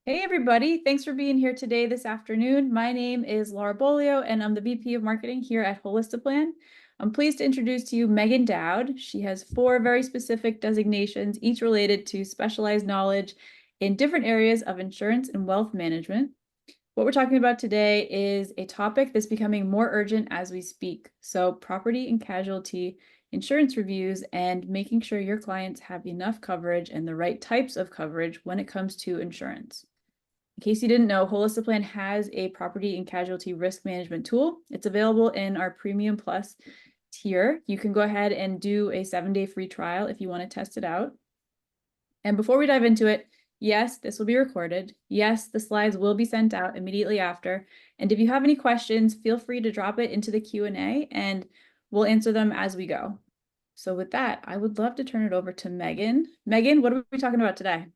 Hey everybody, thanks for being here today this afternoon. My name is Laura Bolio and I'm the VP of Marketing here at Holistiplan. I'm pleased to introduce to you Meaghan Dowd. She has 4 very specific designations, each related to specialized knowledge in different areas of insurance and wealth management. What we're talking about today is a topic that's becoming more urgent as we speak. So property and casualty insurance reviews and making sure your clients have enough coverage and the right types of coverage when it comes to insurance. In case you didn't know, Holistiplan has a property and casualty risk management tool. It's available in our Premium Plus tier. You can go ahead and do a 7-day free trial if you want to test it out. And before we dive into it, yes, this will be recorded. Yes, the slides will be sent out immediately after. And if you have any questions, feel free to drop it into the Q&A and we'll answer them as we go. So with that, I would love to turn it over to Meaghan. Meaghan, what are we talking about today?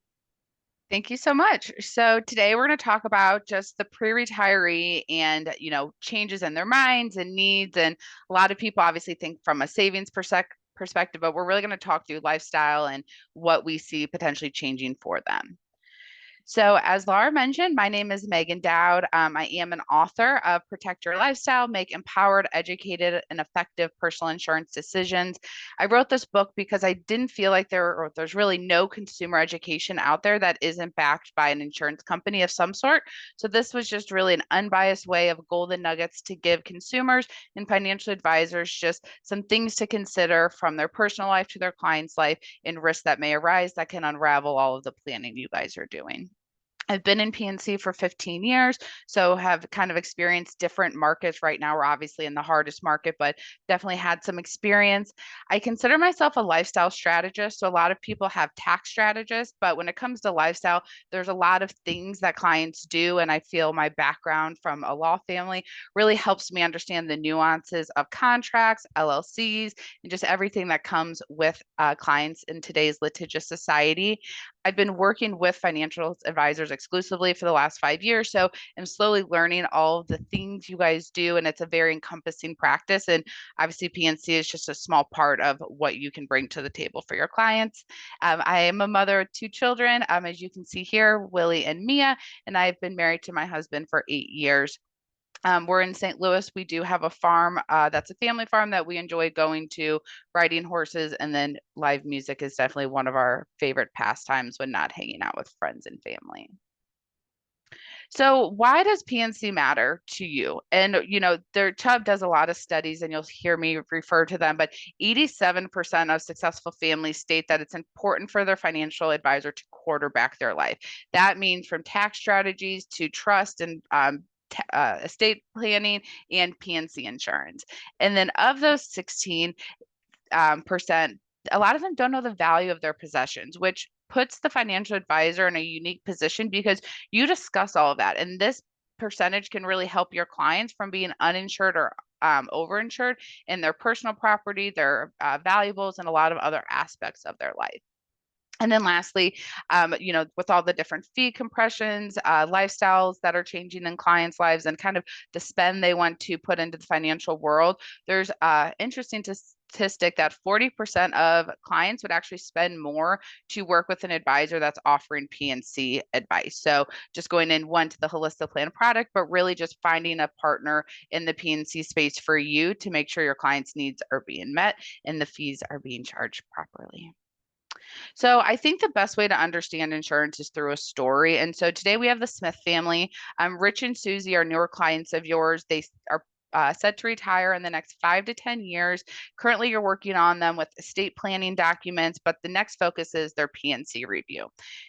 Thank you so much. So today we're going to talk about just the pre-retiree and, changes in their minds and needs. And a lot of people obviously think from a savings perspective, but we're really going to talk through lifestyle and what we see potentially changing for them. So, as Laura mentioned, my name is Meaghan Dowd. I am an author of Protect Your Lifestyle, Make Empowered, Educated, and Effective Personal Insurance Decisions. I wrote this book because I didn't feel like there's really no consumer education out there that isn't backed by an insurance company of some sort. So, this was just really an unbiased way of golden nuggets to give consumers and financial advisors just some things to consider from their personal life to their client's life and risks that may arise that can unravel all of the planning you guys are doing. I've been in P&C for 15 years, so have kind of experienced different markets. Right now, we're obviously in the hardest market, but definitely had some experience. I consider myself a lifestyle strategist. So a lot of people have tax strategists, but when it comes to lifestyle, there's a lot of things that clients do. And I feel my background from a law family really helps me understand the nuances of contracts, LLCs, and just everything that comes with clients in today's litigious society. I've been working with financial advisors exclusively for the last 5 years. So I'm slowly learning all of the things you guys do. And it's a very encompassing practice. And obviously, PNC is just a small part of what you can bring to the table for your clients. I am a mother of 2 children, as you can see here, Willie and Mia. And I've been married to my husband for 8 years. We're in St. Louis. We do have a farm that's a family farm that we enjoy going to, riding horses, and then live music is definitely one of our favorite pastimes when not hanging out with friends and family. So, why does PNC matter to you? And their Chubb does a lot of studies, and you'll hear me refer to them. But 87% of successful families state that it's important for their financial advisor to quarterback their life. That means from tax strategies to trust and estate planning and P&C insurance. And then of those 16 percent, a lot of them don't know the value of their possessions, which puts the financial advisor in a unique position because you discuss all of that. And this percentage can really help your clients from being uninsured or overinsured in their personal property, their valuables, and a lot of other aspects of their life. And then lastly, with all the different fee compressions, lifestyles that are changing in clients' lives and kind of the spend they want to put into the financial world, there's interesting statistic that 40% of clients would actually spend more to work with an advisor that's offering P&C advice. So just going in one to the Holistiplan product, but really just finding a partner in the P&C space for you to make sure your clients' needs are being met and the fees are being charged properly. So I think the best way to understand insurance is through a story. And so today we have the Smith family. Rich and Susie are newer clients of yours. They are set to retire in the next 5 to 10 years. Currently, you're working on them with estate planning documents, but the next focus is their PNC review.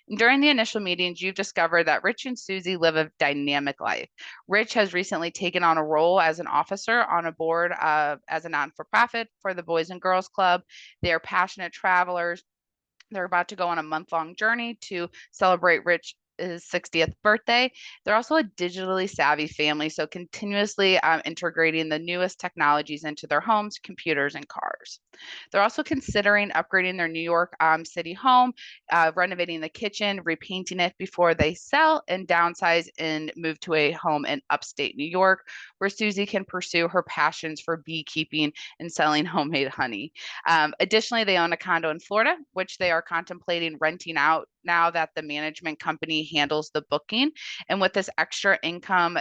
And during the initial meetings, you've discovered that Rich and Susie live a dynamic life. Rich has recently taken on a role as an officer on a board as a non-for-profit for the Boys and Girls Club. They are passionate travelers. They're about to go on a month-long journey to celebrate Rich's 60th birthday. They're also a digitally savvy family, so continuously integrating the newest technologies into their homes, computers, and cars. They're also considering upgrading their New York City home, renovating the kitchen, repainting it before they sell and downsize and move to a home in upstate New York, where Susie can pursue her passions for beekeeping and selling homemade honey. Additionally, they own a condo in Florida, which they are contemplating renting out now that the management company handles the booking. And with this extra income,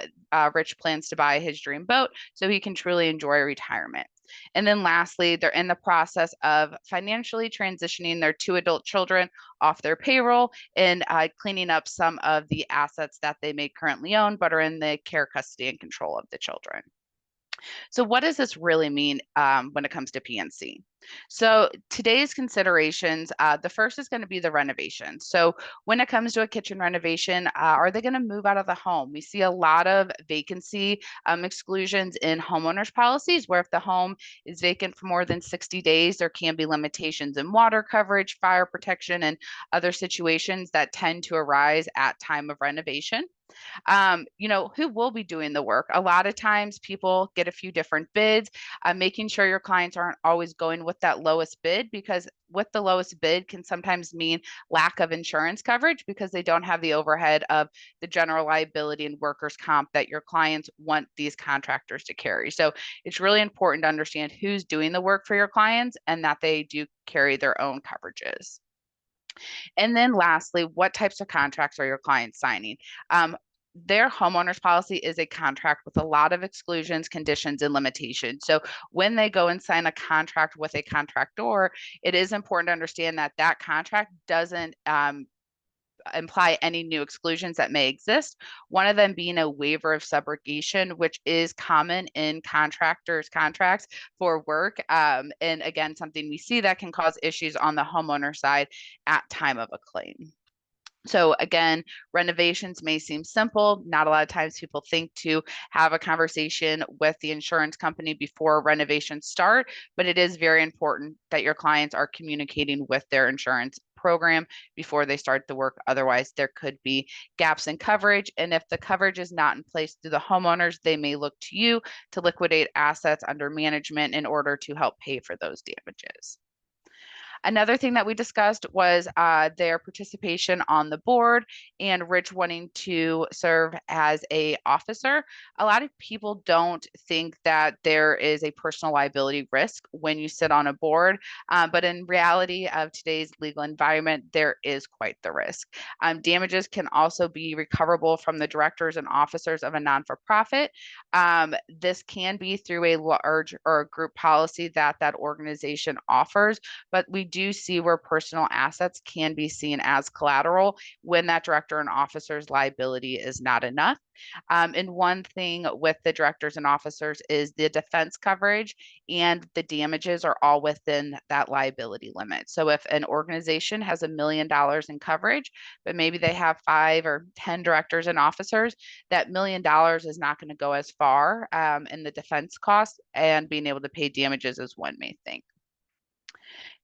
Rich plans to buy his dream boat so he can truly enjoy retirement. And then lastly, they're in the process of financially transitioning their two adult children off their payroll and cleaning up some of the assets that they may currently own, but are in the care, custody, and control of the children. So what does this really mean when it comes to P&C? So today's considerations, the first is going to be the renovation. So when it comes to a kitchen renovation, are they going to move out of the home? We see a lot of vacancy exclusions in homeowners policies where if the home is vacant for more than 60 days, there can be limitations in water coverage, fire protection, and other situations that tend to arise at time of renovation. Who will be doing the work? A lot of times people get a few different bids, making sure your clients aren't always going with that lowest bid, because with the lowest bid can sometimes mean lack of insurance coverage because they don't have the overhead of the general liability and workers' comp that your clients want these contractors to carry. So it's really important to understand who's doing the work for your clients and that they do carry their own coverages. And then lastly, what types of contracts are your clients signing? Their homeowners policy is a contract with a lot of exclusions, conditions, and limitations. So when they go and sign a contract with a contractor, it is important to understand that that contract doesn't imply any new exclusions that may exist. One of them being a waiver of subrogation, which is common in contractors' contracts for work. And again, something we see that can cause issues on the homeowner side at time of a claim. So again, renovations may seem simple. Not a lot of times people think to have a conversation with the insurance company before renovations start, but it is very important that your clients are communicating with their insurance program before they start the work. Otherwise, there could be gaps in coverage. And if the coverage is not in place through the homeowners, they may look to you to liquidate assets under management in order to help pay for those damages. Another thing that we discussed was their participation on the board and Rich wanting to serve as a officer. A lot of people don't think that there is a personal liability risk when you sit on a board, but in reality of today's legal environment, there is quite the risk. Damages can also be recoverable from the directors and officers of a non-for-profit. This can be through a large or a group policy that that organization offers, but we do see where personal assets can be seen as collateral when that director and officer's liability is not enough. And one thing with the directors and officers is the defense coverage and the damages are all within that liability limit. So if an organization has $1 million in coverage, but maybe they have 5 or 10 directors and officers, that $1 million is not going to go as far in the defense costs and being able to pay damages as one may think.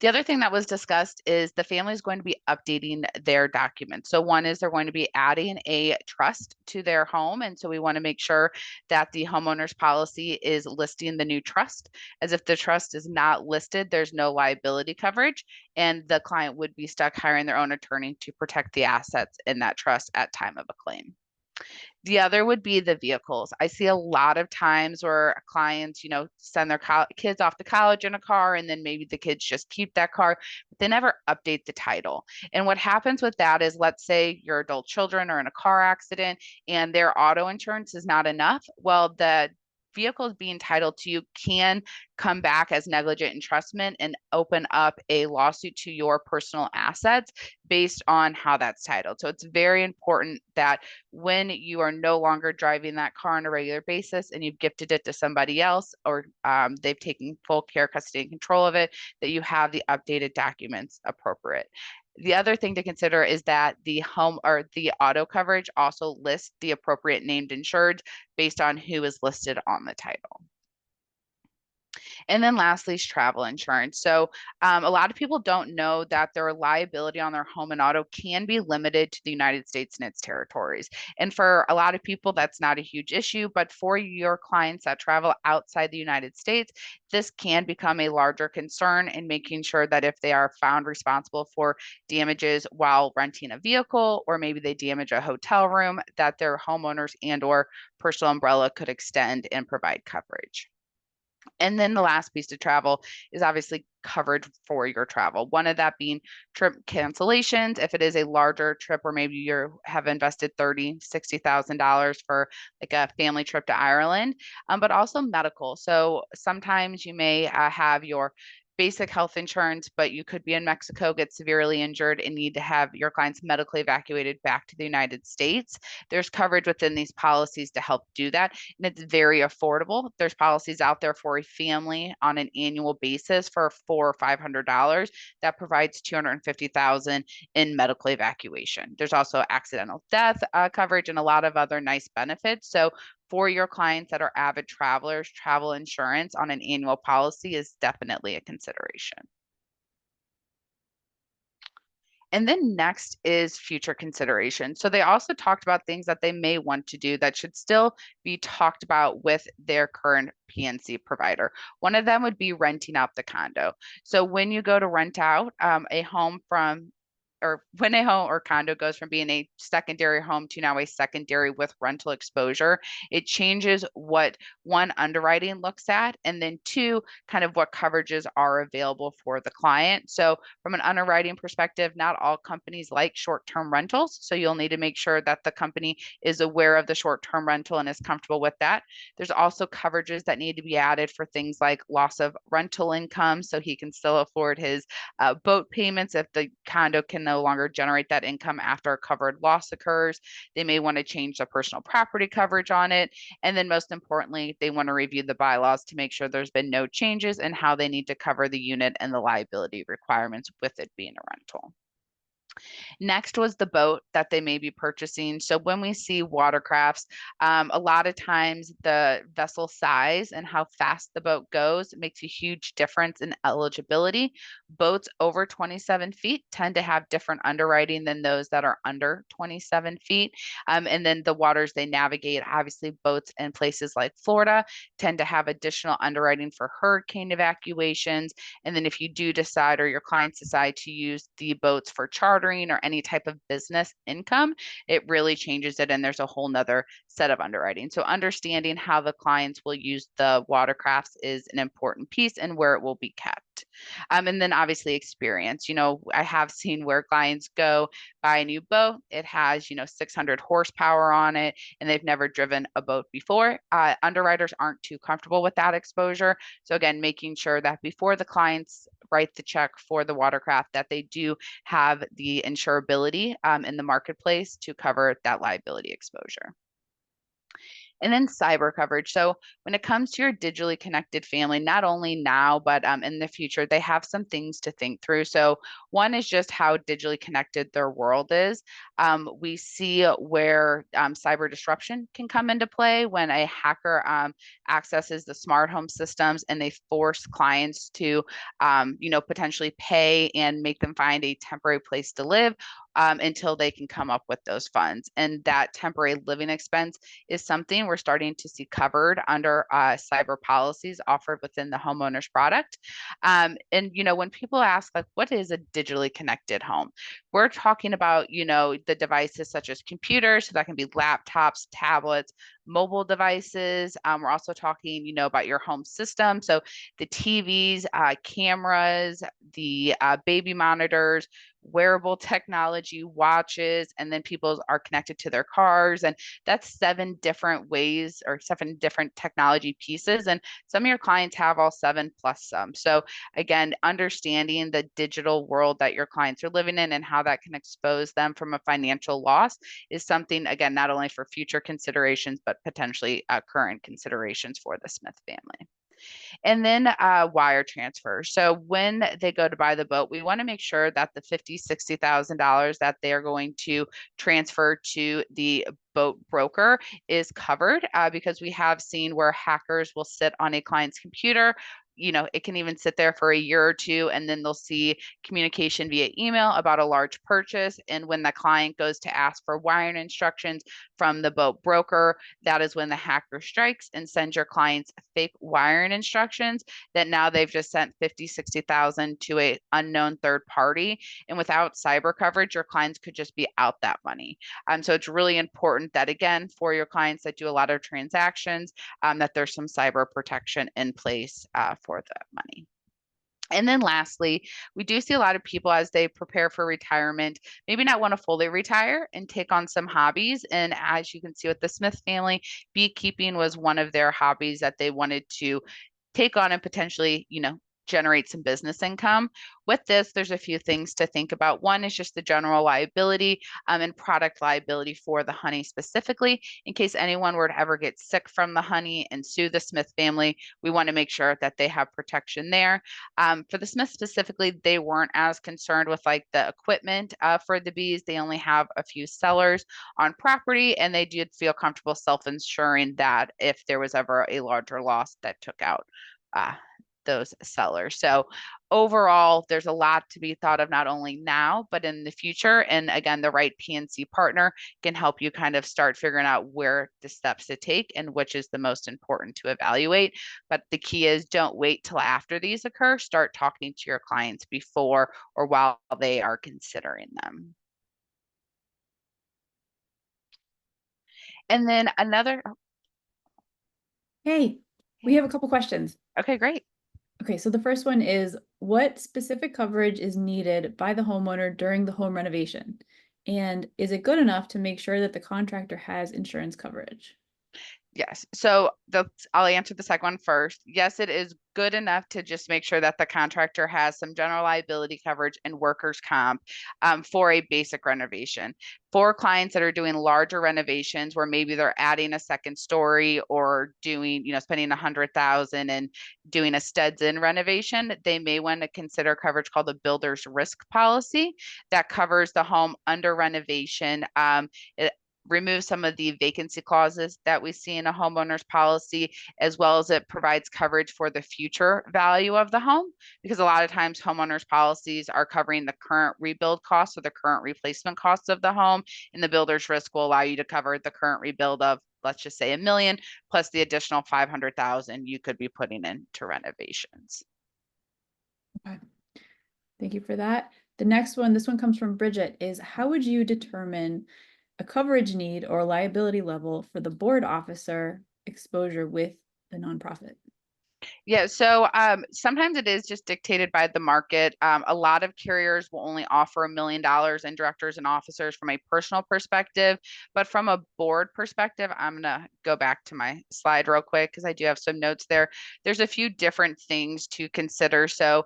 The other thing that was discussed is the family is going to be updating their documents. So one is they're going to be adding a trust to their home. And so we want to make sure that the homeowner's policy is listing the new trust, as if the trust is not listed, there's no liability coverage, and the client would be stuck hiring their own attorney to protect the assets in that trust at time of a claim. The other would be the vehicles. I see a lot of times where clients, send their kids off to college in a car, and then maybe the kids just keep that car, but they never update the title. And what happens with that is, let's say your adult children are in a car accident and their auto insurance is not enough. Well, the vehicles being titled to you can come back as negligent entrustment and open up a lawsuit to your personal assets based on how that's titled. So it's very important that when you are no longer driving that car on a regular basis and you've gifted it to somebody else, or they've taken full care, custody, and control of it, that you have the updated documents appropriate. The other thing to consider is that the home or the auto coverage also lists the appropriate named insured based on who is listed on the title. And then lastly is travel insurance. So a lot of people don't know that their liability on their home and auto can be limited to the United States and its territories. And for a lot of people, that's not a huge issue, but for your clients that travel outside the United States, this can become a larger concern in making sure that if they are found responsible for damages while renting a vehicle, or maybe they damage a hotel room, that their homeowners and or personal umbrella could extend and provide coverage. And then the last piece to travel is obviously coverage for your travel. One of that being trip cancellations. If it is a larger trip, or maybe you have invested $30,000, $60,000 for like a family trip to Ireland, but also medical. So sometimes you may have your basic health insurance, but you could be in Mexico, get severely injured, and need to have your clients medically evacuated back to the United States. There's coverage within these policies to help do that, and it's very affordable. There's policies out there for a family on an annual basis for $400 or $500 that provides $250,000 in medical evacuation. There's also accidental death coverage and a lot of other nice benefits. So for your clients that are avid travelers, travel insurance on an annual policy is definitely a consideration. And then next is future consideration. So they also talked about things that they may want to do that should still be talked about with their current P&C provider. One of them would be renting out the condo. So when you go to rent out a home from or when a home or condo goes from being a secondary home to now a secondary with rental exposure, it changes what one, underwriting looks at, and then two, kind of what coverages are available for the client. So from an underwriting perspective, not all companies like short-term rentals. So you'll need to make sure that the company is aware of the short-term rental and is comfortable with that. There's also coverages that need to be added for things like loss of rental income, so he can still afford his boat payments if the condo can no longer generate that income after a covered loss occurs. They may want to change the personal property coverage on it. And then most importantly, they want to review the bylaws to make sure there's been no changes in how they need to cover the unit and the liability requirements with it being a rental. Next was the boat that they may be purchasing. So when we see watercrafts, a lot of times the vessel size and how fast the boat goes makes a huge difference in eligibility. Boats over 27 feet tend to have different underwriting than those that are under 27 feet. And then the waters they navigate, obviously boats in places like Florida tend to have additional underwriting for hurricane evacuations. And then if you do decide or your clients decide to use the boats for chartering or any type of business income, it really changes it. And there's a whole nother set of underwriting. So understanding how the clients will use the watercrafts is an important piece and where it will be kept. And then obviously experience. I have seen where clients go buy a new boat. It has, 600 horsepower on it, and they've never driven a boat before. Underwriters aren't too comfortable with that exposure. So again, making sure that before the clients write the check for the watercraft, that they do have the insurability in the marketplace to cover that liability exposure. And then cyber coverage. So when it comes to your digitally connected family, not only now, but in the future, they have some things to think through. So one is just how digitally connected their world is. We see where cyber disruption can come into play when a hacker accesses the smart home systems and they force clients to, potentially pay and make them find a temporary place to live until they can come up with those funds. And that temporary living expense is something we're starting to see covered under cyber policies offered within the homeowner's product. And when people ask, like, what is a digitally connected home? We're talking about, the devices such as computers, so that can be laptops, tablets, mobile devices. We're also talking, about your home system. So the TVs, cameras, the baby monitors, wearable technology, watches, and then people are connected to their cars. And that's 7 different ways or 7 different technology pieces. And some of your clients have all 7 plus some. So again, understanding the digital world that your clients are living in and how that can expose them from a financial loss is something, again, not only for future considerations, but potentially current considerations for the Smith family. And then wire transfer. So when they go to buy the boat, we want to make sure that the $50,000, $60,000 that they're going to transfer to the boat broker is covered because we have seen where hackers will sit on a client's computer, it can even sit there for a year or two, and then they'll see communication via email about a large purchase. And when the client goes to ask for wiring instructions from the boat broker, that is when the hacker strikes and sends your clients fake wiring instructions that now they've just sent 50, 60,000 to a unknown third party. And without cyber coverage, your clients could just be out that money. So it's really important that, again, for your clients that do a lot of transactions, that there's some cyber protection in place for the money. And then lastly, we do see a lot of people as they prepare for retirement, maybe not want to fully retire and take on some hobbies. And as you can see with the Smith family, beekeeping was one of their hobbies that they wanted to take on and potentially, generate some business income. With this, there's a few things to think about. One is just the general liability and product liability for the honey specifically. In case anyone were to ever get sick from the honey and sue the Smith family, we want to make sure that they have protection there. For the Smith specifically, they weren't as concerned with like the equipment for the bees. They only have a few cellars on property, and they did feel comfortable self-insuring that if there was ever a larger loss that took out those sellers. So overall, there's a lot to be thought of, not only now, but in the future. And again, the right P&C partner can help you kind of start figuring out where the steps to take and which is the most important to evaluate. But the key is don't wait till after these occur. Start talking to your clients before or while they are considering them. And then another. Hey, we have a couple questions. Okay, great. Okay, so the first one is, what specific coverage is needed by the homeowner during the home renovation? And is it good enough to make sure that the contractor has insurance coverage? Yes. So I'll answer the second one first. Yes, it is good enough to just make sure that the contractor has some general liability coverage and workers' comp for a basic renovation. For clients that are doing larger renovations where maybe they're adding a second story or doing, spending $100,000 and doing a studs-in renovation, they may want to consider coverage called the builder's risk policy that covers the home under renovation. It remove some of the vacancy clauses that we see in a homeowner's policy, as well as it provides coverage for the future value of the home, because a lot of times homeowners policies are covering the current rebuild costs or the current replacement costs of the home, and the builder's risk will allow you to cover the current rebuild of, let's just say, $1 million plus the additional 500,000 you could be putting into renovations. Okay. Thank you for that. The next one, this one comes from Bridget, is how would you determine a coverage need or liability level for the board officer exposure with the nonprofit? Yeah, so sometimes it is just dictated by the market. A lot of carriers will only offer $1 million in directors and officers from a personal perspective, but from a board perspective, I'm gonna go back to my slide real quick because I do have some notes there. There's a few different things to consider. So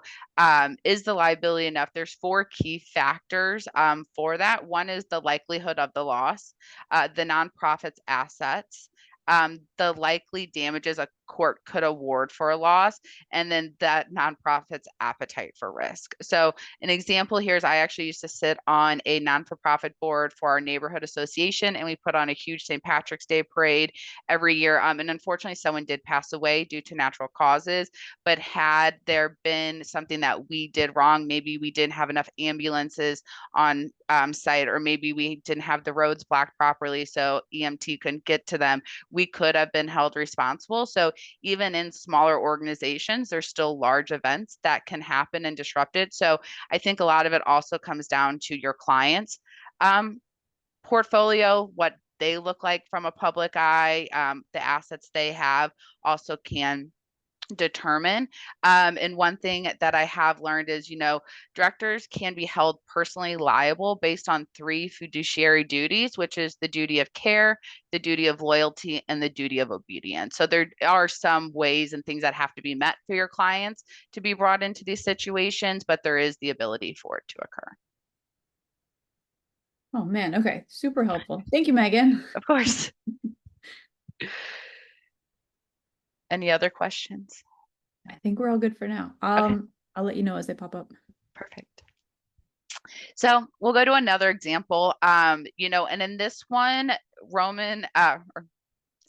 is the liability enough? There's 4 key factors for that. One is the likelihood of the loss, the nonprofit's assets, the likely damages a court could award for a loss, and then that nonprofit's appetite for risk. So an example here is I actually used to sit on a non-for-profit board for our neighborhood association, and we put on a huge St. Patrick's Day parade every year. And unfortunately, someone did pass away due to natural causes. But had there been something that we did wrong, maybe we didn't have enough ambulances on site, or maybe we didn't have the roads blocked properly so EMT couldn't get to them, we could have been held responsible. So even in smaller organizations, there's still large events that can happen and disrupt it. So I think a lot of it also comes down to your client's portfolio, what they look like from a public eye, the assets they have also can determine. And one thing that I have learned is, directors can be held personally liable based on 3 fiduciary duties, which is the duty of care, the duty of loyalty, and the duty of obedience. So there are some ways and things that have to be met for your clients to be brought into these situations, but there is the ability for it to occur. Oh man, okay, super helpful. Thank you, Meaghan. Of course. Any other questions? I think we're all good for now. Okay. I'll let you know as they pop up. Perfect. So we'll go to another example, and in this one,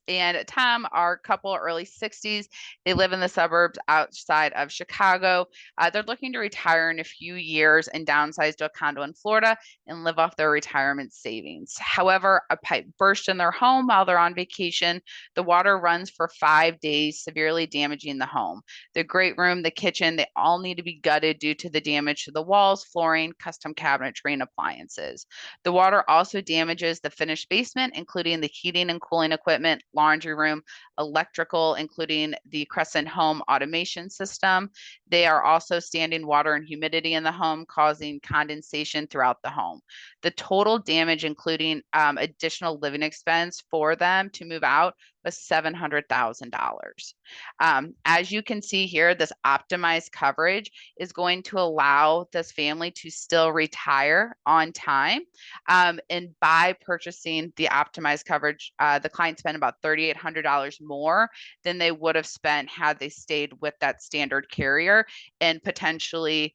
and Tom are a couple early 60s. They live in the suburbs outside of Chicago. They're looking to retire in a few years and downsize to a condo in Florida and live off their retirement savings. However, a pipe burst in their home while they're on vacation. The water runs for 5 days, severely damaging the home. The great room, the kitchen, they all need to be gutted due to the damage to the walls, flooring, custom cabinetry, and appliances. The water also damages the finished basement, including the heating and cooling equipment, laundry room, electrical, including the Crescent Home automation system. They are also standing water and humidity in the home, causing condensation throughout the home. The total damage, including additional living expense for them to move out, was $700,000. As you can see here, this optimized coverage is going to allow this family to still retire on time. And by purchasing the optimized coverage, the client spent about $3,800 more than they would have spent had they stayed with that standard carrier and potentially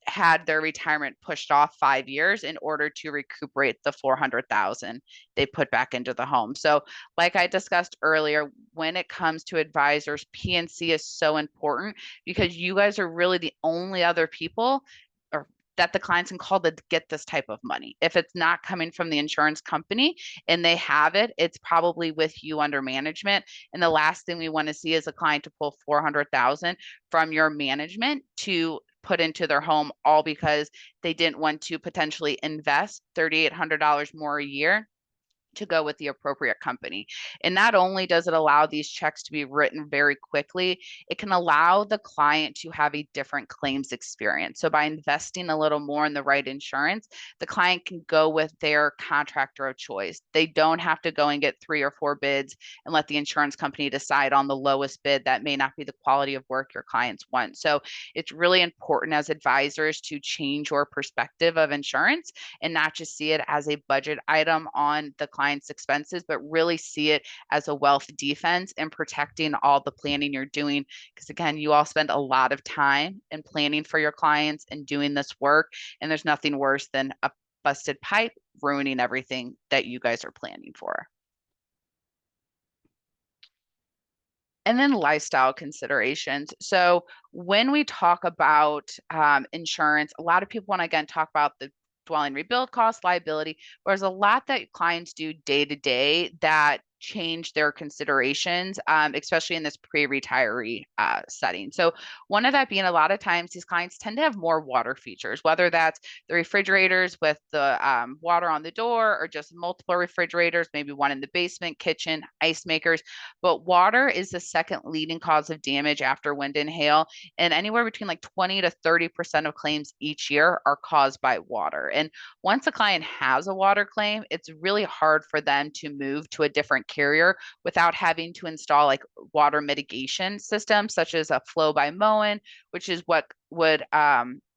had their retirement pushed off 5 years in order to recuperate the 400,000 they put back into the home. So, like I discussed earlier, when it comes to advisors, P&C is so important because you guys are really the only other people or that the clients can call to get this type of money. If it's not coming from the insurance company and they have it, it's probably with you under management. And the last thing we want to see is a client to pull 400,000 from your management to put into their home, all because they didn't want to potentially invest $3,800 more a year to go with the appropriate company. And not only does it allow these checks to be written very quickly, it can allow the client to have a different claims experience. So by investing a little more in the right insurance, the client can go with their contractor of choice. They don't have to go and get 3 or 4 bids and let the insurance company decide on the lowest bid that may not be the quality of work your clients want. So it's really important as advisors to change your perspective of insurance and not just see it as a budget item on the client's expenses, but really see it as a wealth defense and protecting all the planning you're doing. Because again, you all spend a lot of time in planning for your clients and doing this work. And there's nothing worse than a busted pipe ruining everything that you guys are planning for. And then lifestyle considerations. So when we talk about insurance, a lot of people want to again talk about the dwelling rebuild cost, liability, whereas a lot that clients do day to day that change their considerations, especially in this pre-retiree setting. So one of that being a lot of times these clients tend to have more water features, whether that's the refrigerators with the water on the door or just multiple refrigerators, maybe one in the basement, kitchen, ice makers. But water is the second leading cause of damage after wind and hail. And anywhere between like 20 to 30% of claims each year are caused by water. And once a client has a water claim, it's really hard for them to move to a different carrier without having to install like water mitigation systems, such as a flow by Moen, which is what would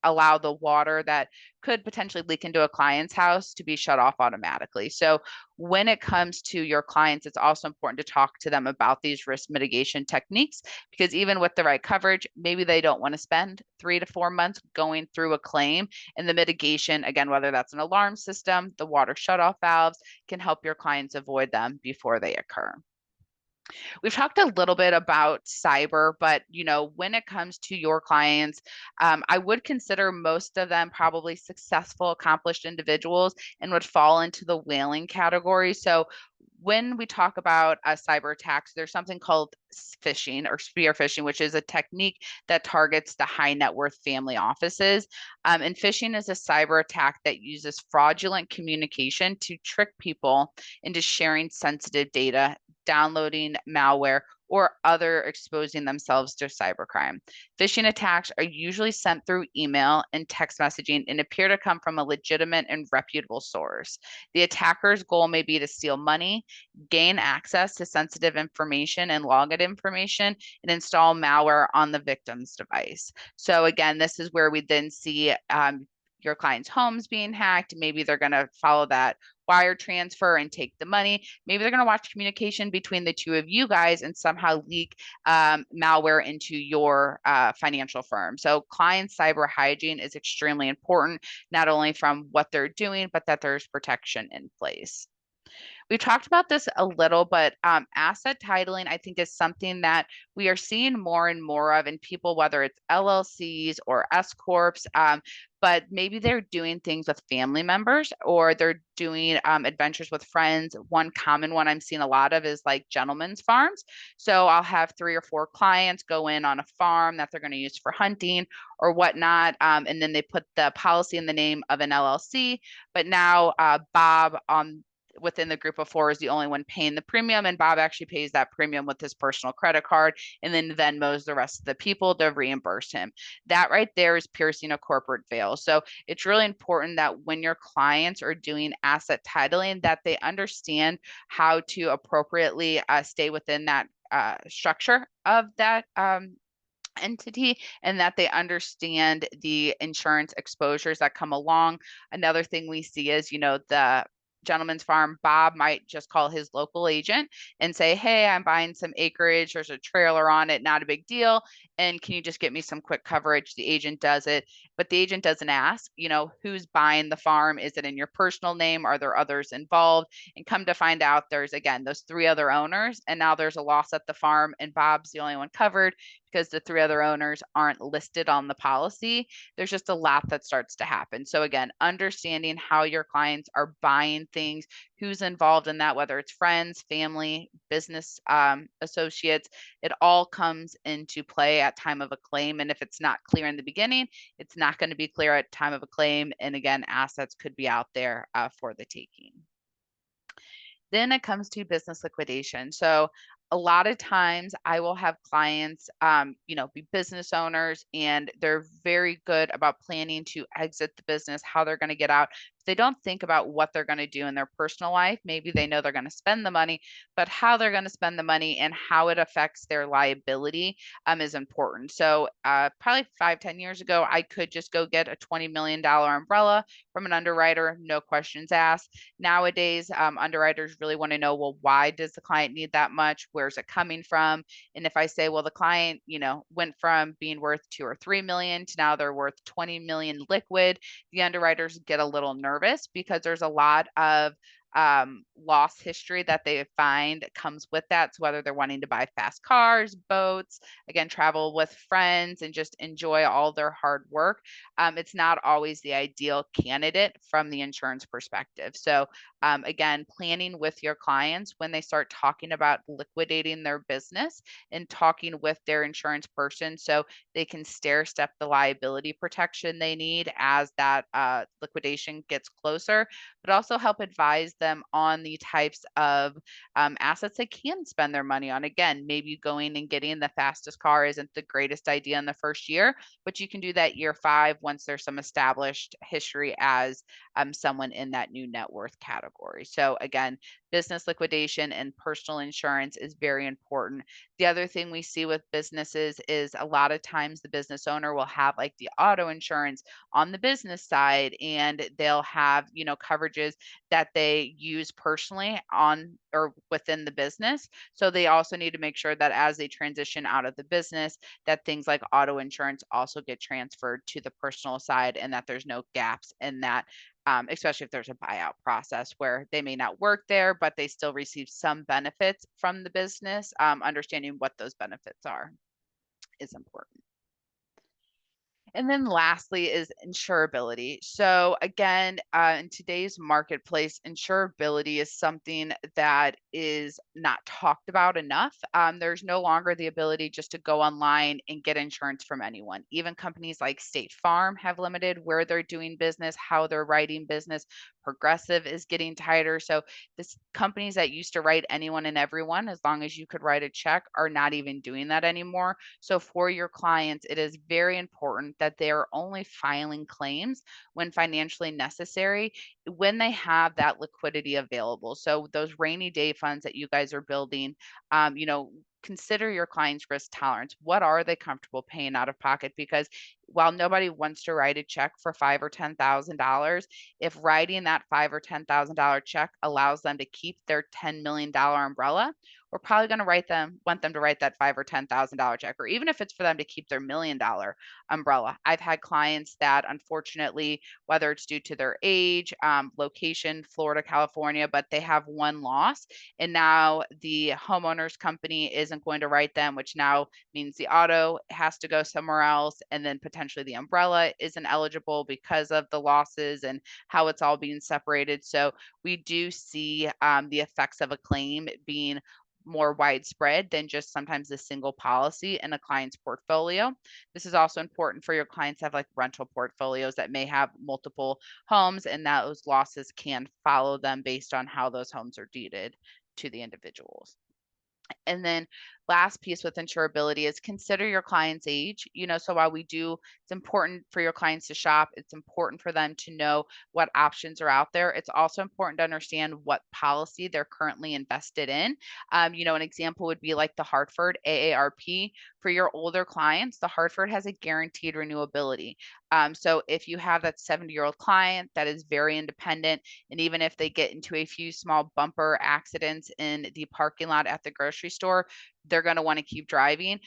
allow the water that could potentially leak into a client's house to be shut off automatically. So when it comes to your clients, it's also important to talk to them about these risk mitigation techniques, because even with the right coverage, maybe they don't want to spend 3 to 4 months going through a claim. And the mitigation, again, whether that's an alarm system, the water shutoff valves, can help your clients avoid them before they occur. We've talked a little bit about cyber, but when it comes to your clients, I would consider most of them probably successful, accomplished individuals and would fall into the whaling category. So when we talk about cyber attacks, there's something called phishing or spear phishing, which is a technique that targets the high net worth family offices. And phishing is a cyber attack that uses fraudulent communication to trick people into sharing sensitive data, downloading malware, or other exposing themselves to cybercrime. Phishing attacks are usually sent through email and text messaging and appear to come from a legitimate and reputable source. The attacker's goal may be to steal money, gain access to sensitive information and login information, and install malware on the victim's device. So again, this is where we then see your clients' homes being hacked. Maybe they're going to follow that wire transfer and take the money. Maybe they're going to watch communication between the two of you guys and somehow leak malware into your financial firm. So client cyber hygiene is extremely important, not only from what they're doing, but that there's protection in place. We talked about this a little, but asset titling, I think, is something that we are seeing more and more of in people, whether it's LLCs or S corps. But maybe they're doing things with family members or they're doing adventures with friends. One common one I'm seeing a lot of is like gentlemen's farms. So I'll have 3 or 4 clients go in on a farm that they're going to use for hunting or whatnot. And then they put the policy in the name of an LLC. But now Bob on within the group of 4 is the only one paying the premium, and Bob actually pays that premium with his personal credit card and then Venmos the rest of the people to reimburse him. That right there is piercing a corporate veil. So it's really important that when your clients are doing asset titling, that they understand how to appropriately stay within that structure of that entity, and that they understand the insurance exposures that come along. Another thing we see is, the gentleman's farm, Bob might just call his local agent and say, hey, I'm buying some acreage, there's a trailer on it, not a big deal, and can you just get me some quick coverage? The agent does it, but the agent doesn't ask, who's buying the farm? Is it in your personal name? Are there others involved? And come to find out, there's, again, those 3 other owners, and now there's a loss at the farm and Bob's the only one covered because the 3 other owners aren't listed on the policy. There's just a lot that starts to happen. So again, understanding how your clients are buying things, who's involved in that, whether it's friends, family, business associates, it all comes into play at time of a claim. And if it's not clear in the beginning, it's not going to be clear at time of a claim. And again, assets could be out there for the taking. Then it comes to business liquidation. So a lot of times I will have clients, be business owners, and they're very good about planning to exit the business, how they're going to get out. They don't think about what they're going to do in their personal life. Maybe they know they're going to spend the money, but how they're going to spend the money and how it affects their liability is important. So probably 5, 10 years ago, I could just go get a $20 million umbrella from an underwriter, no questions asked. Nowadays, underwriters really want to know, well, why does the client need that much? Where's it coming from? And if I say, well, the client, went from being worth 2 or 3 million to now they're worth 20 million liquid, the underwriters get a little nervous because there's a lot of loss history that they find comes with that. So whether they're wanting to buy fast cars, boats, again, travel with friends and just enjoy all their hard work, it's not always the ideal candidate from the insurance perspective. So again, planning with your clients when they start talking about liquidating their business and talking with their insurance person so they can stair step the liability protection they need as that liquidation gets closer, but also help advise them on the types of assets they can spend their money on. Again, maybe going and getting the fastest car isn't the greatest idea in the first year, but you can do that year 5 once there's some established history as someone in that new net worth category. So again, business liquidation and personal insurance is very important. The other thing we see with businesses is a lot of times the business owner will have like the auto insurance on the business side, and they'll have, coverages that they use personally on or within the business. So they also need to make sure that as they transition out of the business, that things like auto insurance also get transferred to the personal side and that there's no gaps in that. Especially if there's a buyout process where they may not work there, but they still receive some benefits from the business. Understanding what those benefits are is important. And then lastly is insurability. So again, in today's marketplace, insurability is something that is not talked about enough. There's no longer the ability just to go online and get insurance from anyone. Even companies like State Farm have limited where they're doing business, how they're writing business. Progressive is getting tighter. So this companies that used to write anyone and everyone, as long as you could write a check, are not even doing that anymore. So for your clients, it is very important that they are only filing claims when financially necessary, when they have that liquidity available. So those rainy day funds that you guys are building, consider your client's risk tolerance. What are they comfortable paying out of pocket? Because while nobody wants to write a check for $5 or $10,000, if writing that $5 or $10,000 check allows them to keep their $10 million umbrella, we're probably going to want them to write that $5 or $10,000 check, or even if it's for them to keep their $1 million umbrella. I've had clients that, unfortunately, whether it's due to their age, location, Florida, California, but they have one loss, and now the homeowner's company isn't going to write them, which now means the auto has to go somewhere else, and then potentially the umbrella isn't eligible because of the losses and how it's all being separated. So we do see the effects of a claim being more widespread than just sometimes a single policy in a client's portfolio. This is also important for your clients to have like rental portfolios that may have multiple homes, and those losses can follow them based on how those homes are deeded to the individuals. And then last piece with insurability is consider your client's age. So while it's important for your clients to shop, it's important for them to know what options are out there. It's also important to understand what policy they're currently invested in. An example would be like the Hartford AARP. For your older clients, the Hartford has a guaranteed renewability. So if you have that 70-year-old client that is very independent, and even if they get into a few small bumper accidents in the parking lot at the grocery store, they're going to want to keep driving.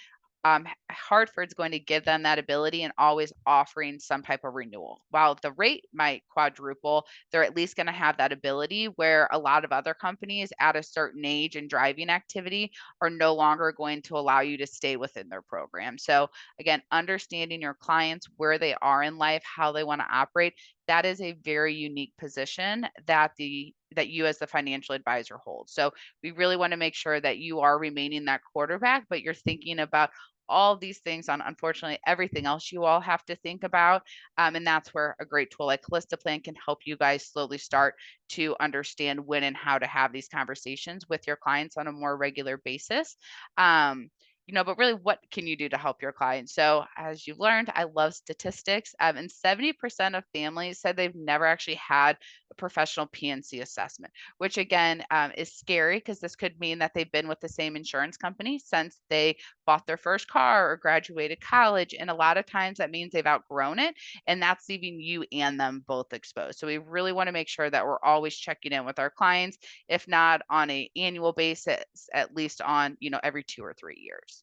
Hartford's going to give them that ability and always offering some type of renewal. While the rate might quadruple, they're at least going to have that ability, where a lot of other companies at a certain age and driving activity are no longer going to allow you to stay within their program. So again, understanding your clients, where they are in life, how they want to operate, that is a very unique position that you as the financial advisor hold. So we really want to make sure that you are remaining that quarterback, but you're thinking about all these things on, unfortunately, everything else you all have to think about. And that's where a great tool like Plan can help you guys slowly start to understand when and how to have these conversations with your clients on a more regular basis. But really, what can you do to help your clients? So, as you've learned, I love statistics. And 70% of families said they've never actually had a professional P&C assessment, which again is scary, because this could mean that they've been with the same insurance company since they bought their first car or graduated college. And a lot of times that means they've outgrown it, and that's leaving you and them both exposed. So we really want to make sure that we're always checking in with our clients, if not on an annual basis, at least on, every 2 or 3 years.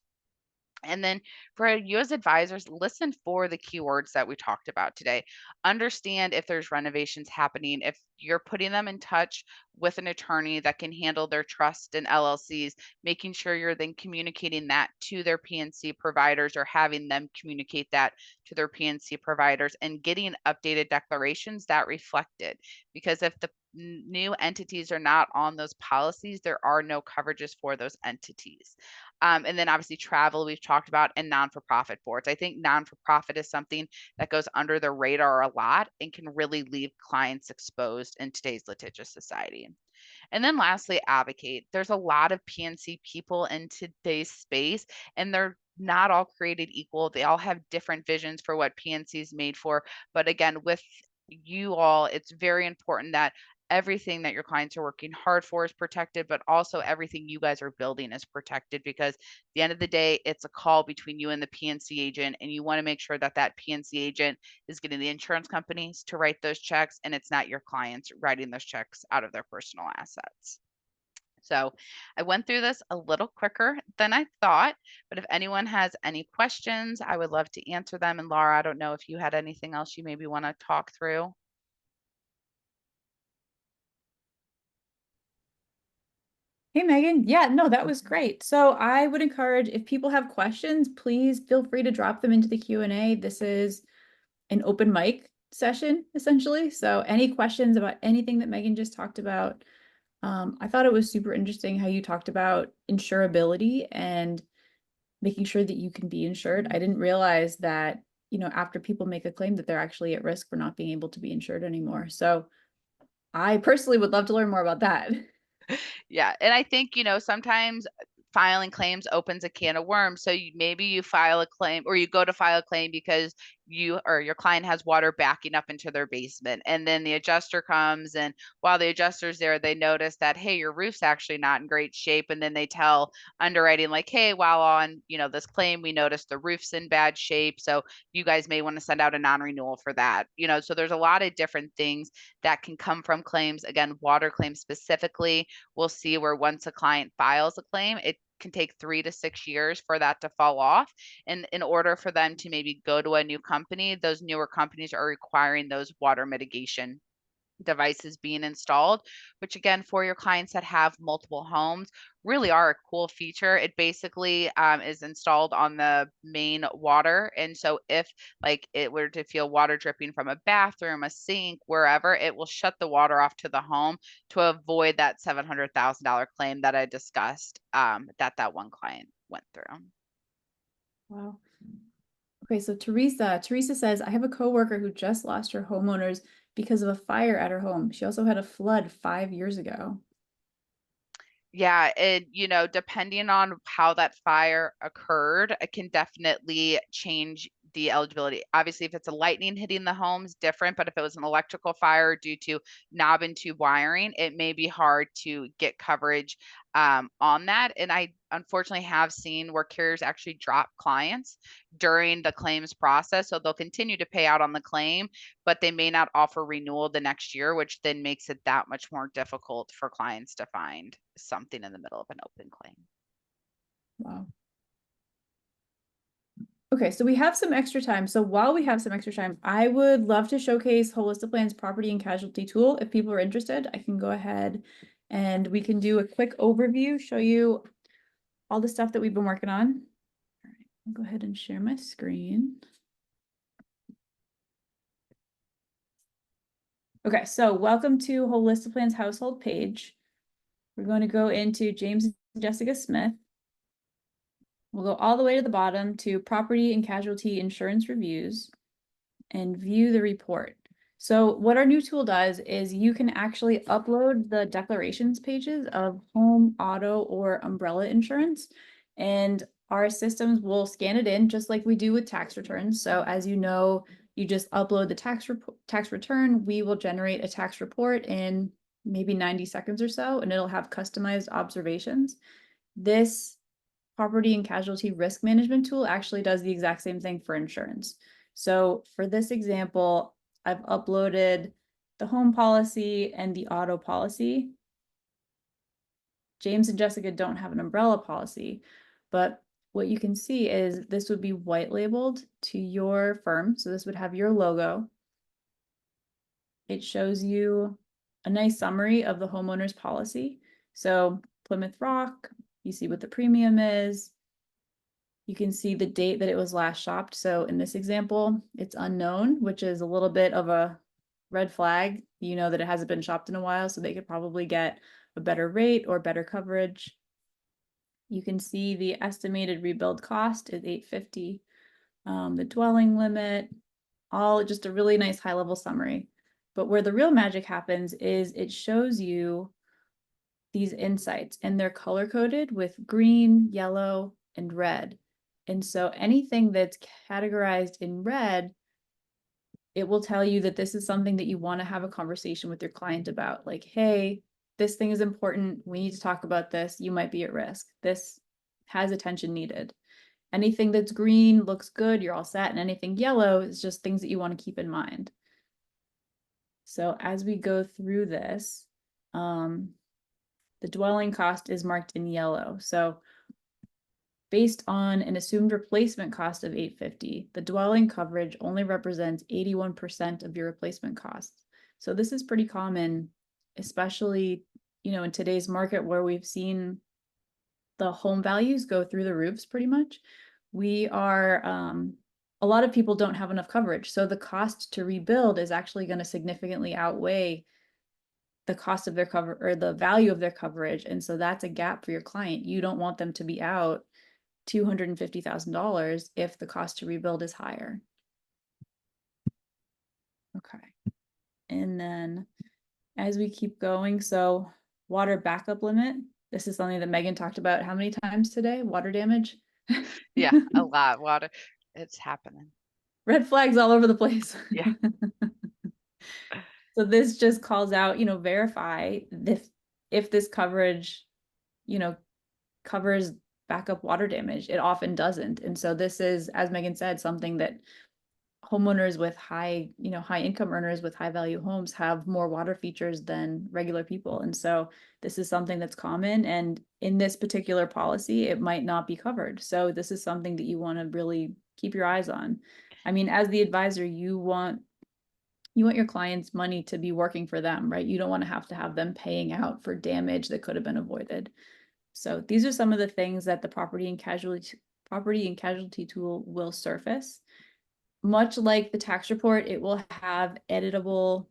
And then for you as advisors, listen for the keywords that we talked about today. Understand if there's renovations happening, if you're putting them in touch with an attorney that can handle their trust and LLCs, making sure you're then communicating that to their P&C providers, or having them communicate that to their P&C providers, and getting updated declarations that reflect it. Because if the new entities are not on those policies, there are no coverages for those entities. And then obviously travel, we've talked about, and non-for-profit boards. I think non-for-profit is something that goes under the radar a lot and can really leave clients exposed in today's litigious society. And then lastly, advocate. There's a lot of P&C people in today's space, and they're not all created equal. They all have different visions for what P&C is made for. But again, with you all, it's very important that everything that your clients are working hard for is protected, but also everything you guys are building is protected, because at the end of the day, it's a call between you and the P&C agent, and you want to make sure that that P&C agent is getting the insurance companies to write those checks, and it's not your clients writing those checks out of their personal assets. So I went through this a little quicker than I thought, but if anyone has any questions, I would love to answer them. And Laura, I don't know if you had anything else you maybe want to talk through. Hey Megan, yeah, no, that was great. So I would encourage, if people have questions, please feel free to drop them into the Q&A. This is an open mic session, essentially. So any questions about anything that Megan just talked about, I thought it was super interesting how you talked about insurability and making sure that you can be insured. I didn't realize that, after people make a claim, that they're actually at risk for not being able to be insured anymore. So I personally would love to learn more about that. Yeah, and I think, sometimes filing claims opens a can of worms. So maybe you file a claim, or you go to file a claim because you or your client has water backing up into their basement, and then the adjuster comes, and while the adjuster's there, they notice that, hey, your roof's actually not in great shape, and then they tell underwriting like, hey, while on, this claim, we noticed the roof's in bad shape, so you guys may want to send out a non-renewal for that. So there's a lot of different things that can come from claims. Again, water claims specifically, we'll see where once a client files a claim, it can take 3 to 6 years for that to fall off. And in order for them to maybe go to a new company, those newer companies are requiring those water mitigation devices being installed, which again, for your clients that have multiple homes, really are a cool feature. It basically is installed on the main water. And so if like it were to feel water dripping from a bathroom, a sink, wherever, it will shut the water off to the home to avoid that $700,000 claim that I discussed that one client went through. Wow. Okay, so Teresa says, I have a coworker who just lost her homeowners because of a fire at her home. She also had a flood 5 years ago. Yeah, and depending on how that fire occurred, it can definitely change the eligibility. Obviously, if it's a lightning hitting the home's different, but if it was an electrical fire due to knob and tube wiring, it may be hard to get coverage on that. And I unfortunately have seen where carriers actually drop clients during the claims process. So they'll continue to pay out on the claim, but they may not offer renewal the next year, which then makes it that much more difficult for clients to find something in the middle of an open claim. Wow. Okay, so we have some extra time. So while we have some extra time, I would love to showcase Holistic Plan's property and casualty tool. If people are interested, I can go ahead and we can do a quick overview, show you all the stuff that we've been working on. All right, I'll go ahead and share my screen. Okay, so welcome to Holistic Plan's household page. We're going to go into James and Jessica Smith. We'll go all the way to the bottom to property and casualty insurance reviews and view the report. So what our new tool does is you can actually upload the declarations pages of home, auto, or umbrella insurance, and our systems will scan it in just like we do with tax returns. So as you know, you just upload the tax return. We will generate a tax report in maybe 90 seconds or so, and it'll have customized observations. This property and casualty risk management tool actually does the exact same thing for insurance. So for this example, I've uploaded the home policy and the auto policy. James and Jessica don't have an umbrella policy, but what you can see is this would be white labeled to your firm. So this would have your logo. It shows you a nice summary of the homeowner's policy. So Plymouth Rock, you see what the premium is. You can see the date that it was last shopped. So in this example, it's unknown, which is a little bit of a red flag. You know that it hasn't been shopped in a while, so they could probably get a better rate or better coverage. You can see the estimated rebuild cost is $850. The dwelling limit, all just a really nice high level summary. But where the real magic happens is it shows you these insights, and they're color coded with green, yellow, and red. And so anything that's categorized in red, it will tell you that this is something that you want to have a conversation with your client about. Like, hey, this thing is important. We need to talk about this. You might be at risk. This has attention needed. Anything that's green looks good. You're all set. And anything yellow is just things that you want to keep in mind. So as we go through this, the dwelling cost is marked in yellow. So based on an assumed replacement cost of $850, the dwelling coverage only represents 81% of your replacement costs. So this is pretty common, especially, in today's market where we've seen the home values go through the roofs pretty much. We are, a lot of people don't have enough coverage. So the cost to rebuild is actually going to significantly outweigh the cost of their cover or the value of their coverage. And so that's a gap for your client. You don't want them to be out $250,000 if the cost to rebuild is higher. Okay. And then as we keep going, so water backup limit. This is something that Meaghan talked about how many times today? Water damage? Yeah, a lot. Water, it's happening. red flags all over the place. Yeah. So this just calls out, verify if this coverage, you know, covers backup water damage. It often doesn't. And so this is, as Meaghan said, something that homeowners with high income earners with high value homes have more water features than regular people. And so this is something that's common. And in this particular policy, it might not be covered. So this is something that you want to really keep your eyes on. I mean, as the advisor, you want your clients' money to be working for them, right? You don't want to have them paying out for damage that could have been avoided. So these are some of the things that the property and casualty tool will surface. Much like the tax report, it will have editable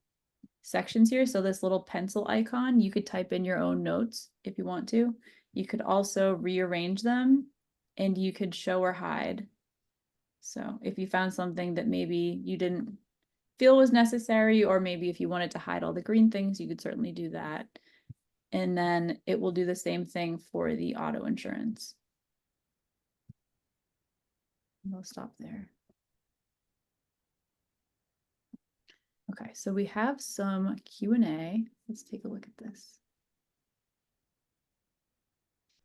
sections here. So this little pencil icon, you could type in your own notes if you want to. You could also rearrange them and you could show or hide. So if you found something that maybe you didn't feel was necessary, or maybe if you wanted to hide all the green things, you could certainly do that. And then it will do the same thing for the auto insurance. We'll stop there. Okay, so we have some Q&A. Let's take a look at this.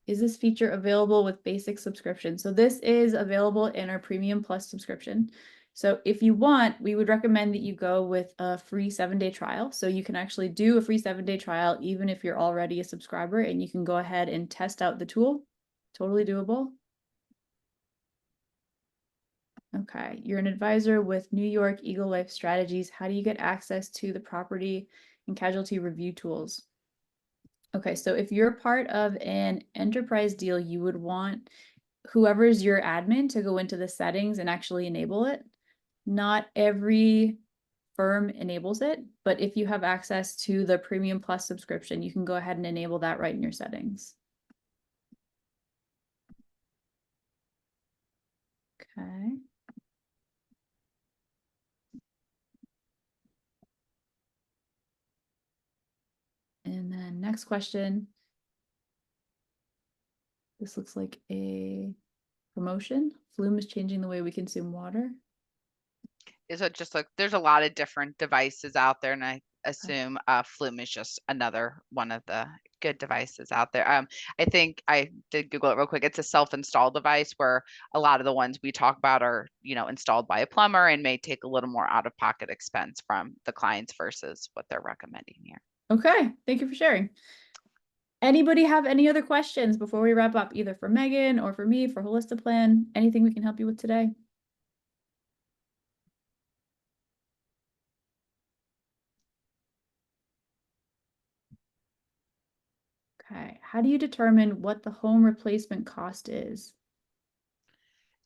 Is this feature available with basic subscription? So this is available in our Premium Plus subscription. So if you want, we would recommend that you go with a free 7-day trial. So you can actually do a free 7-day trial, even if you're already a subscriber, and you can go ahead and test out the tool. Totally doable. Okay, you're an advisor with New York Eagle Life Strategies. How do you get access to the property and casualty review tools? Okay, so if you're part of an enterprise deal, you would want whoever's your admin to go into the settings and actually enable it. Not every firm enables it, but if you have access to the Premium Plus subscription, you can go ahead and enable that right in your settings. Okay. And then next question. This looks like a promotion. Flume is changing the way we consume water. Is it just like there's a lot of different devices out there, and I assume Flume is just another one of the good devices out there. I think I did Google it real quick. It's a self-install device where a lot of the ones we talk about are, installed by a plumber and may take a little more out-of-pocket expense from the clients versus what they're recommending here. Okay, thank you for sharing. Anybody have any other questions before we wrap up, either for Meaghan or for me, for Holistiplan? Anything we can help you with today? Okay, how do you determine what the home replacement cost is?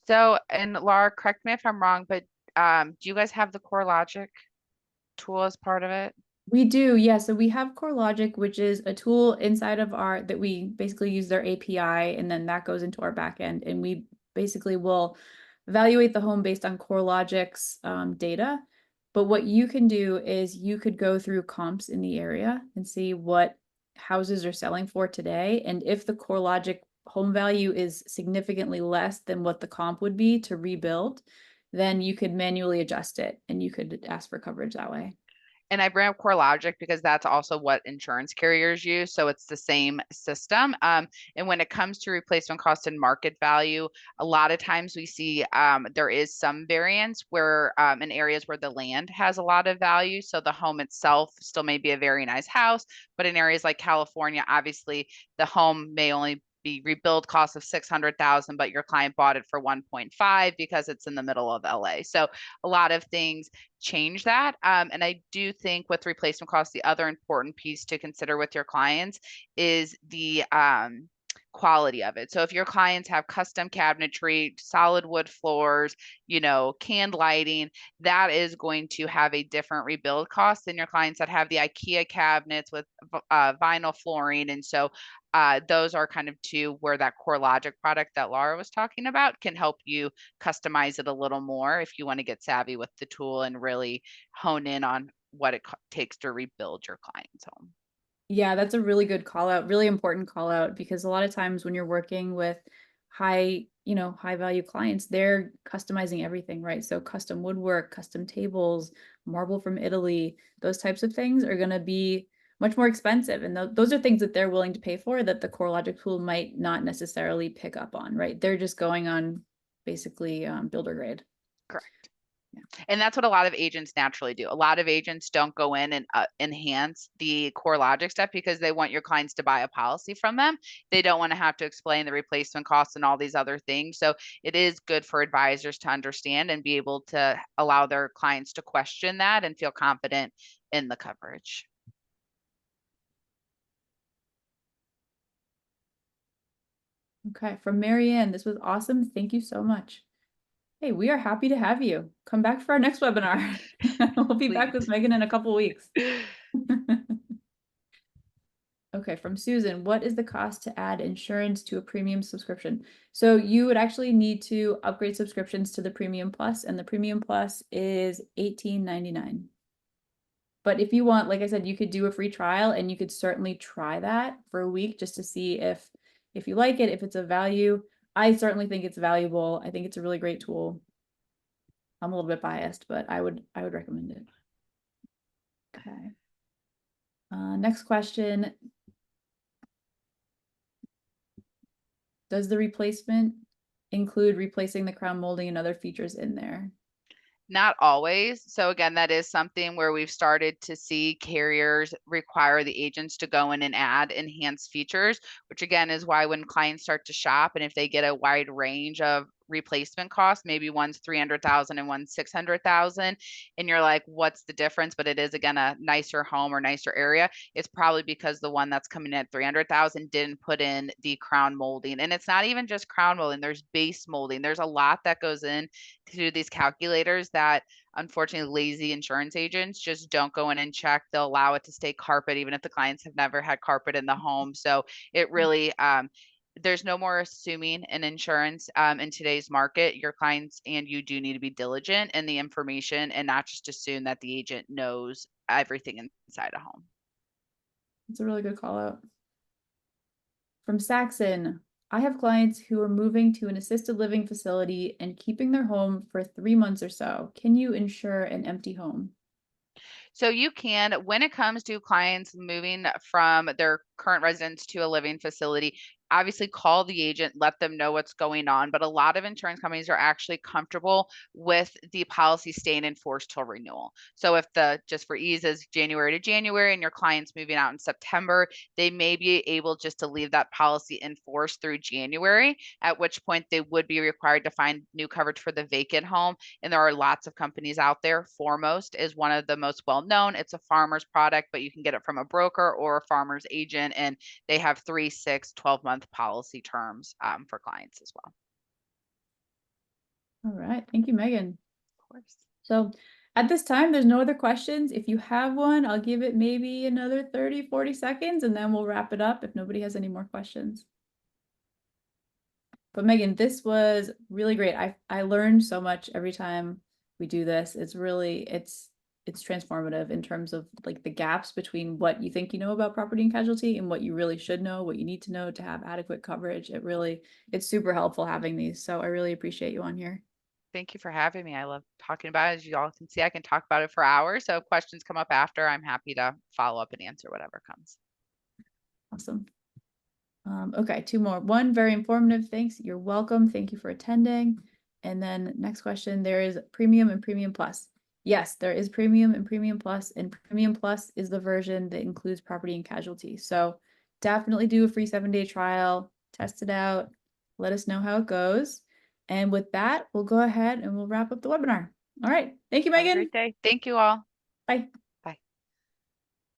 So, and Laura, correct me if I'm wrong, but do you guys have the CoreLogic tool as part of it? We do, yeah. So we have CoreLogic, which is a tool inside of that we basically use their API, and then that goes into our backend, and we basically will evaluate the home based on CoreLogic's data. But what you can do is you could go through comps in the area and see what houses are selling for today, and if the CoreLogic home value is significantly less than what the comp would be to rebuild, then you could manually adjust it and you could ask for coverage that way. And I bring up CoreLogic because that's also what insurance carriers use. So it's the same system. And when it comes to replacement cost and market value, a lot of times we see there is some variance where in areas where the land has a lot of value. So the home itself still may be a very nice house, but in areas like California, obviously the home may only be rebuild cost of 600,000, but your client bought it for 1.5 because it's in the middle of LA. So a lot of things change that. And I do think with replacement costs, the other important piece to consider with your clients is the quality of it. So if your clients have custom cabinetry, solid wood floors, canned lighting, that is going to have a different rebuild cost than your clients that have the IKEA cabinets with vinyl flooring. And so those are kind of two where that CoreLogic product that Laura was talking about can help you customize it a little more if you want to get savvy with the tool and really hone in on what it takes to rebuild your client's home. Yeah, that's a really good call out, really important call out, because a lot of times when you're working with high high value clients, they're customizing everything, right? So custom woodwork, custom tables, marble from Italy, those types of things are going to be much more expensive. And those are things that they're willing to pay for that the CoreLogic tool might not necessarily pick up on, right? They're just going on basically builder grade. Correct. Yeah. And that's what a lot of agents naturally do. A lot of agents don't go in and enhance the CoreLogic stuff because they want your clients to buy a policy from them. They don't want to have to explain the replacement costs and all these other things. So it is good for advisors to understand and be able to allow their clients to question that and feel confident in the coverage. Okay, from Marianne, this was awesome. Thank you so much. Hey, we are happy to have you. Come back for our next webinar. We'll be back with Meaghan in a couple weeks. Okay, from Susan, what is the cost to add insurance to a premium subscription? So you would actually need to upgrade subscriptions to the Premium Plus, and the Premium Plus is $18.99. But if you want, like I said, you could do a free trial, and you could certainly try that for a week just to see if you like it, if it's of value. I certainly think it's valuable. I think it's a really great tool. I'm a little bit biased, but I would recommend it. Okay. Next question. Does the replacement include replacing the crown molding and other features in there? Not always. So again, that is something where we've started to see carriers require the agents to go in and add enhanced features, which again is why when clients start to shop and if they get a wide range of replacement costs, maybe one's 300,000 and one's 600,000, and you're like, what's the difference? But it is again a nicer home or nicer area. It's probably because the one that's coming in at 300,000 didn't put in the crown molding, and it's not even just crown molding. There's base molding. There's a lot that goes in to these calculators that unfortunately lazy insurance agents just don't go in and check. They'll allow it to stay carpet even if the clients have never had carpet in the home. So it really there's no more assuming in insurance in today's market. Your clients and you do need to be diligent in the information and not just assume that the agent knows everything inside a home. It's a really good call out. From Saxon, I have clients who are moving to an assisted living facility and keeping their home for 3 months or so. Can you insure an empty home? So you can, when it comes to clients moving from their current residence to a living facility, obviously call the agent, let them know what's going on. But a lot of insurance companies are actually comfortable with the policy staying in force till renewal. So if just for ease is January to January and your client's moving out in September, they may be able just to leave that policy in force through January, at which point they would be required to find new coverage for the vacant home. And there are lots of companies out there. Foremost is one of the most well-known. It's a farmer's product, but you can get it from a broker or a farmer's agent, and they have 3, 6, 12-month policy terms for clients as well. All right. Thank you, Meaghan. Of course. So at this time, there's no other questions. If you have one, I'll give it maybe another 30, 40 seconds, and then we'll wrap it up if nobody has any more questions. But Meaghan, this was really great. I learned so much every time we do this. It's really, it's transformative in terms of like the gaps between what you think you know about property and casualty and what you really should know, what you need to know to have adequate coverage. It's super helpful having these. So I really appreciate you on here. Thank you for having me. I love talking about it. As you all can see, I can talk about it for hours. So if questions come up after, I'm happy to follow up and answer whatever comes. Awesome. Okay, 2 more. One, very informative. Thanks. You're welcome. Thank you for attending. And then next question, there is Premium and Premium Plus. Yes, there is Premium and Premium Plus, and Premium Plus is the version that includes property and casualty. So definitely do a free 7-day trial, test it out, let us know how it goes. And with that, we'll go ahead and we'll wrap up the webinar. All right. Thank you, Have a Meaghan. great day. Thank you all. Bye.